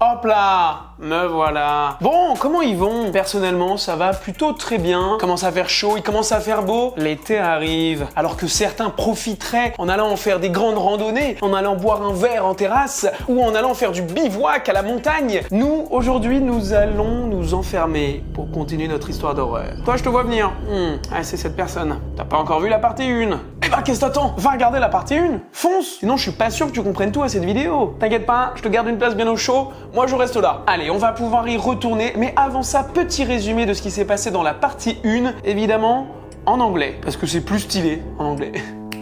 Hop là, me voilà. Bon, comment ils vont? Personnellement, ça va plutôt très bien. Il commence à faire chaud, il commence à faire beau. L'été arrive. Alors que certains profiteraient en allant faire des grandes randonnées, en allant boire un verre en terrasse ou en allant faire du bivouac à la montagne. Nous, aujourd'hui, nous allons nous enfermer pour continuer notre histoire d'horreur. Toi, je te vois venir. Ah, c'est cette personne. T'as pas encore vu la partie 1. Eh ben, qu'est-ce que t'attends? Va regarder la partie 1. Fonce. Sinon, je suis pas sûr que tu comprennes tout à cette vidéo. T'inquiète pas, je te garde une place bien au chaud. Moi, je reste là. Allez, on va pouvoir y retourner. Mais avant ça, petit résumé de ce qui s'est passé dans la partie 1. Évidemment, en anglais. Parce que c'est plus stylé en anglais.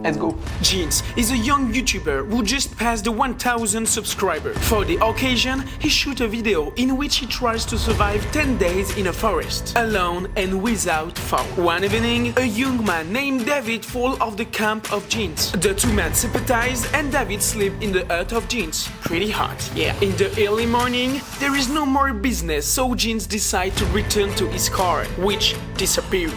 Let's go. Jeans is a young YouTuber who just passed the 1,000 subscribers. For the occasion, he shot a video in which he tries to survive 10 days in a forest, alone and without phone. One evening, a young man named David falls off the camp of Jeans. The two men sympathize and David sleeps in the hut of Jeans. Pretty hot, yeah. In the early morning, there is no more business, so Jeans decides to return to his car, which disappeared.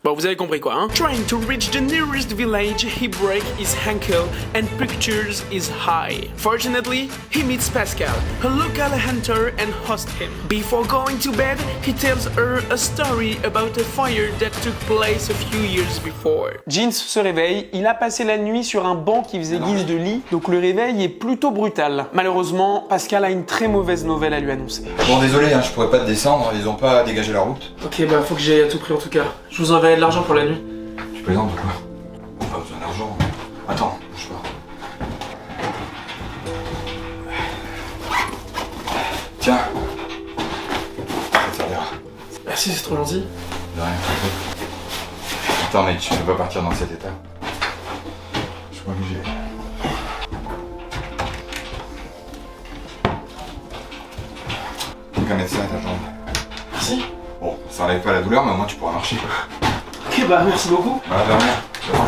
Bon, vous avez compris quoi, hein? Trying to reach the nearest village, he breaks his ankle and punctures his eye. Fortunately, he meets Pascal, a local hunter, and hosts him. Before going to bed, he tells her a story about a fire that took place a few years before. Jeans se réveille, il a passé la nuit sur un banc qui faisait guise de lit, donc le réveil est plutôt brutal. Malheureusement, Pascal a une très mauvaise nouvelle à lui annoncer. Bon, désolé, hein, je pourrais pas te descendre, ils ont pas dégagé la route. Ok, bah faut que j'aille à tout prix en tout cas. Je vous enverrai de l'argent pour la nuit. Tu plaisantes ou quoi? Pas besoin d'argent. Attends, bouge pas. Tiens. Ça te servira. Merci, c'est trop gentil. De rien. Attends, mec, tu peux pas partir dans cet état. Je crois que j'ai... Qu'un médecin à ta jambe. Merci. Bon, ça enlève pas la douleur, mais au moins tu pourras marcher. Ok, bah merci beaucoup. Voilà, de rien.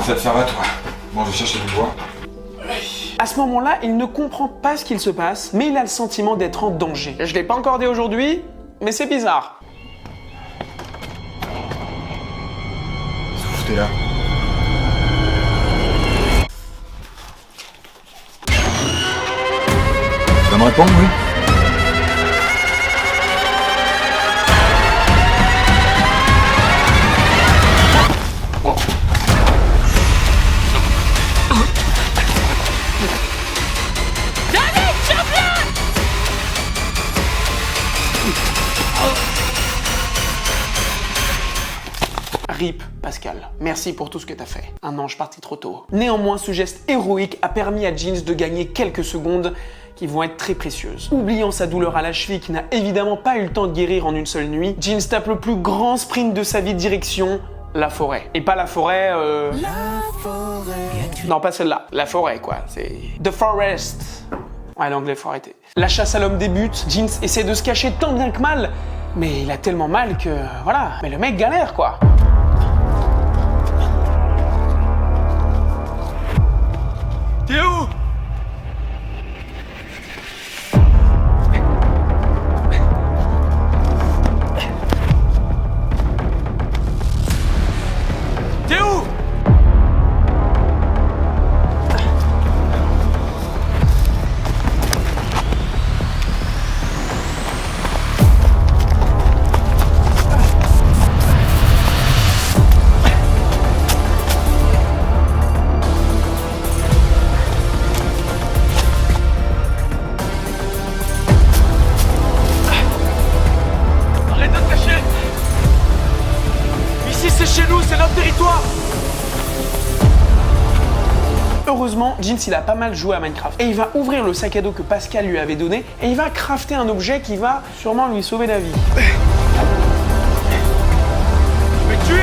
Ça te serve à toi. Bon, je vais chercher du bois. À ce moment-là, il ne comprend pas ce qu'il se passe, mais il a le sentiment d'être en danger. Je l'ai pas encore dit aujourd'hui, mais c'est bizarre. Qu'est-ce que vous foutez là? Tu vas me répondre, oui? RIP, Pascal. Merci pour tout ce que t'as fait. Un ange parti trop tôt. Néanmoins, ce geste héroïque a permis à Jeans de gagner quelques secondes qui vont être très précieuses. Oubliant sa douleur à la cheville qui n'a évidemment pas eu le temps de guérir en une seule nuit, Jeans tape le plus grand sprint de sa vie direction la forêt. Et pas la forêt, La forêt. Non, pas celle-là. La forêt, quoi. C'est... The Forest. Ouais, l'anglais, faut arrêter. La chasse à l'homme débute. Jeans essaie de se cacher tant bien que mal. Mais il a tellement mal que... Voilà. Mais le mec galère, quoi. T'es où? T'es où? Heureusement, Jeans il a pas mal joué à Minecraft et il va ouvrir le sac à dos que Pascal lui avait donné et il va crafter un objet qui va sûrement lui sauver la vie. Je vais te tuer!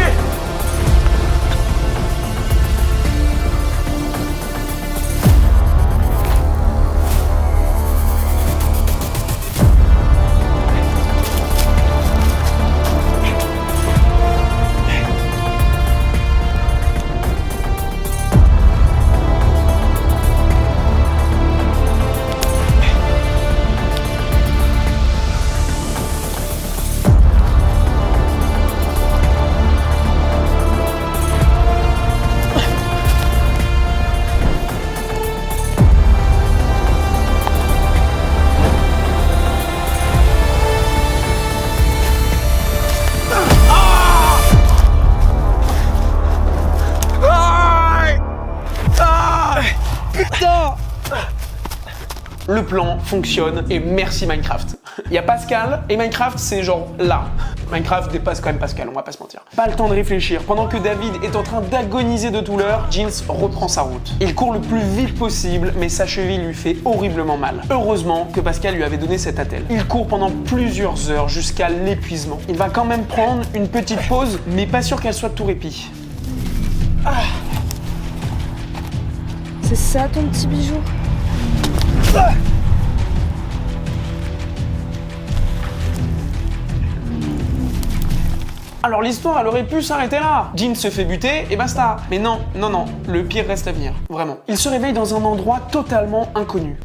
Le plan fonctionne et merci Minecraft. Il y a Pascal et Minecraft c'est genre là. Minecraft dépasse quand même Pascal, on va pas se mentir. Pas le temps de réfléchir. Pendant que David est en train d'agoniser de douleur, Jeans reprend sa route. Il court le plus vite possible, mais sa cheville lui fait horriblement mal. Heureusement que Pascal lui avait donné cet attel. Il court pendant plusieurs heures jusqu'à l'épuisement. Il va quand même prendre une petite pause, mais pas sûr qu'elle soit de tout répit. Ah. C'est ça ton petit bijou? Ah. Alors l'histoire, elle aurait pu s'arrêter là. Jean se fait buter et basta. Mais non, non, non, le pire reste à venir. Vraiment. Il se réveille dans un endroit totalement inconnu.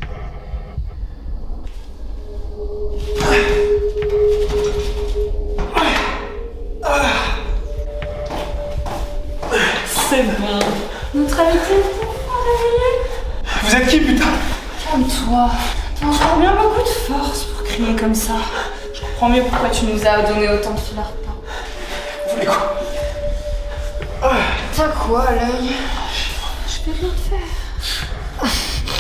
C'est bon. Notre amitié est réveillée. Vous êtes qui, putain? Calme-toi. T'as encore bien beaucoup de force pour crier comme ça. Je comprends mieux pourquoi tu nous as donné autant de fil à repas. Vous voulez quoi? T'as quoi à l'œil? Je peux rien te faire.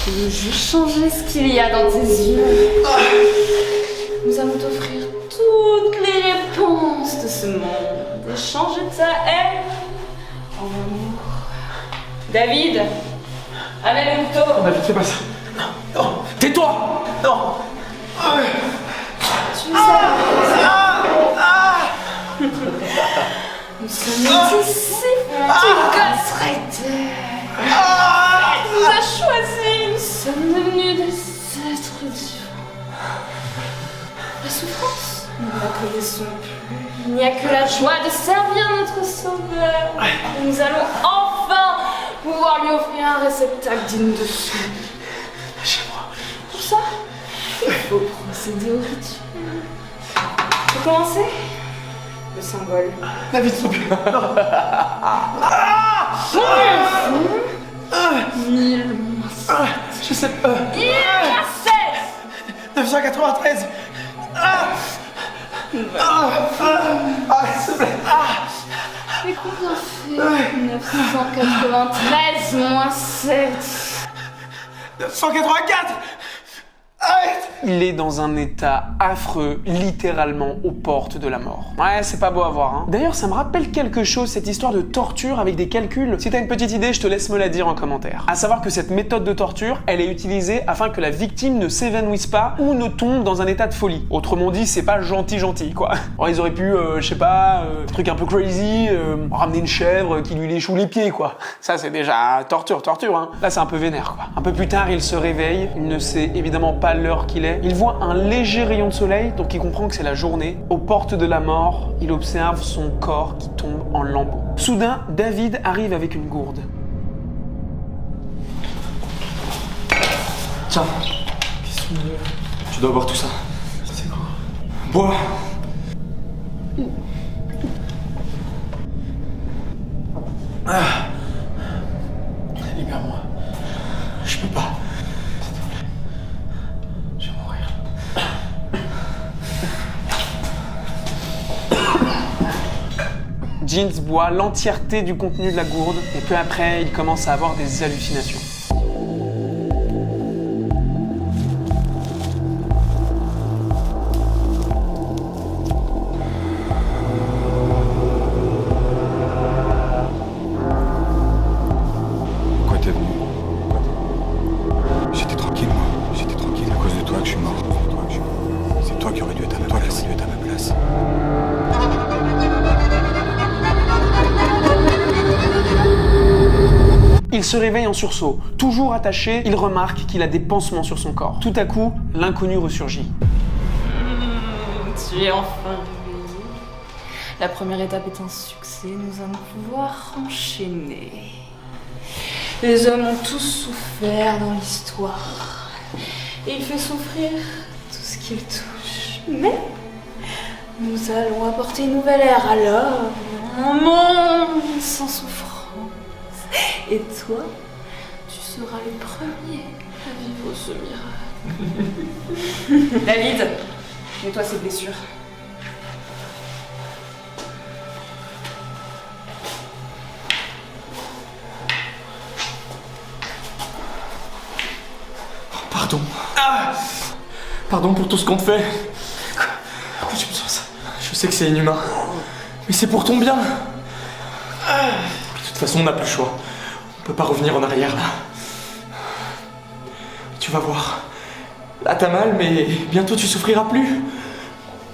Je veux juste changer ce qu'il y a dans tes yeux. Nous allons t'offrir toutes les réponses de ce monde et changer ta haine en amour. David, amène le couteau. David, fais pas ça. Non, non. Tais-toi. Non. Tu sais. Nous sommes ici. Tu gosserais. Tu nous as choisis. Nous sommes devenus des êtres différents. La souffrance, nous ne la connaissons plus. Il n'y a que la joie de servir notre sauveur. Et nous allons enfin pouvoir lui offrir un réceptacle digne de son nom. Lâchez-moi. Pour ça, il faut procéder au rituel. Pour commencer, le symbole. David, s'il te plaît. Non. 1000 Je sais pas. 993. S'il te plaît. Mais combien fait 993 moins 7? 984. Arrête. Il est dans un état affreux, littéralement aux portes de la mort. Ouais, c'est pas beau à voir, hein. D'ailleurs, ça me rappelle quelque chose, cette histoire de torture avec des calculs. Si t'as une petite idée, je te laisse me la dire en commentaire. À savoir que cette méthode de torture, elle est utilisée afin que la victime ne s'évanouisse pas ou ne tombe dans un état de folie. Autrement dit, c'est pas gentil, quoi. Alors, ils auraient pu, je sais pas, un truc un peu crazy, ramener une chèvre qui lui léchoue les pieds, quoi. Ça, c'est déjà torture, hein. Là, c'est un peu vénère, quoi. Un peu plus tard, il se réveille. Il ne sait évidemment pas l'heure qu'il est. Il voit un léger rayon de soleil, donc il comprend que c'est la journée. Aux portes de la mort, il observe son corps qui tombe en lambeaux. Soudain, David arrive avec une gourde. Tiens. Qu'est-ce que Tu dois boire tout ça. c'est quoi? Bois. Libère-moi. Je peux pas. Je vais mourir. Jeans boit l'entièreté du contenu de la gourde et peu après, il commence à avoir des hallucinations. Pourquoi t'es venu? J'étais tranquille, moi. J'étais tranquille. C'est à cause de toi que je suis mort. C'est toi qui aurais dû être à ma place. Il se réveille en sursaut. Toujours attaché, il remarque qu'il a des pansements sur son corps. Tout à coup, l'inconnu ressurgit. Tu es enfin réveillé. La première étape est un succès. Nous allons pouvoir enchaîner. Les hommes ont tous souffert dans l'histoire. Et il fait souffrir tout ce qu'il touche. Mais nous allons apporter une nouvelle ère à l'homme. Un monde sans souffrance. Et toi, tu seras le premier à vivre ce miracle. David, nettoie ses blessures. Pardon. Pardon pour tout ce qu'on te fait. Pourquoi tu me sens ça? Je sais que c'est inhumain, mais c'est pour ton bien. De toute façon, on n'a plus le choix. On peut pas revenir en arrière là. Tu vas voir. Là, t'as mal, mais bientôt tu souffriras plus.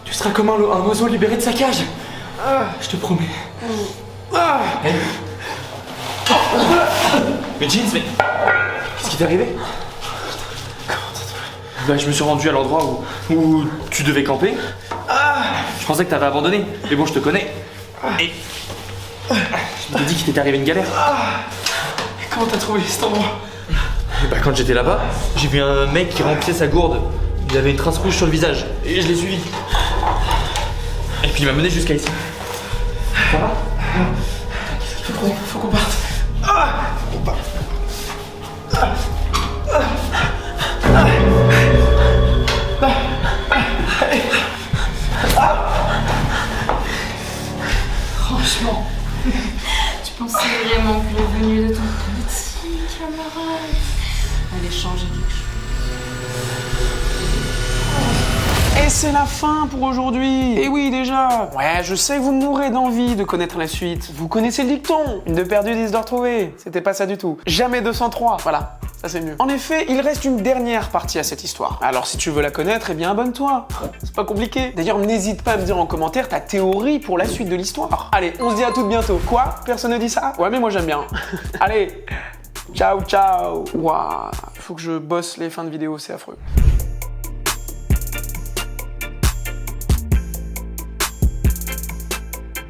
Tu seras comme un oiseau libéré de sa cage. Je te promets. Hey. Mais Jeans, mais... Qu'est-ce qui t'est arrivé? Bah, je me suis rendu à l'endroit où tu devais camper. Je pensais que t'avais abandonné, mais bon, je te connais. Et... je t'ai dit qu'il t'était arrivé une galère. Et comment t'as trouvé cet endroit? Bah, quand j'étais là-bas, j'ai vu un mec qui remplissait sa gourde. Il avait une trace rouge sur le visage, et je l'ai suivi. Et puis il m'a mené jusqu'à ici. Ça va? Faut qu'on parte. On part. Franchement, tu pensais vraiment que la venue de ton petit camarade allait changer quelque chose? Et c'est la fin pour aujourd'hui. Et oui, déjà. Ouais, je sais que vous mourrez d'envie de connaître la suite. Vous connaissez le dicton. Une de perdue, 10 de retrouvée. C'était pas ça du tout. Jamais 203. Voilà. Ça, c'est mieux. En effet, il reste une dernière partie à cette histoire. Alors, si tu veux la connaître, eh bien, abonne-toi. C'est pas compliqué. D'ailleurs, n'hésite pas à me dire en commentaire ta théorie pour la suite de l'histoire. Allez, on se dit à toutes bientôt. Quoi? Personne ne dit ça? Ouais, mais moi, j'aime bien. Allez. Ciao, ciao. Waouh. Il faut que je bosse les fins de vidéo, c'est affreux.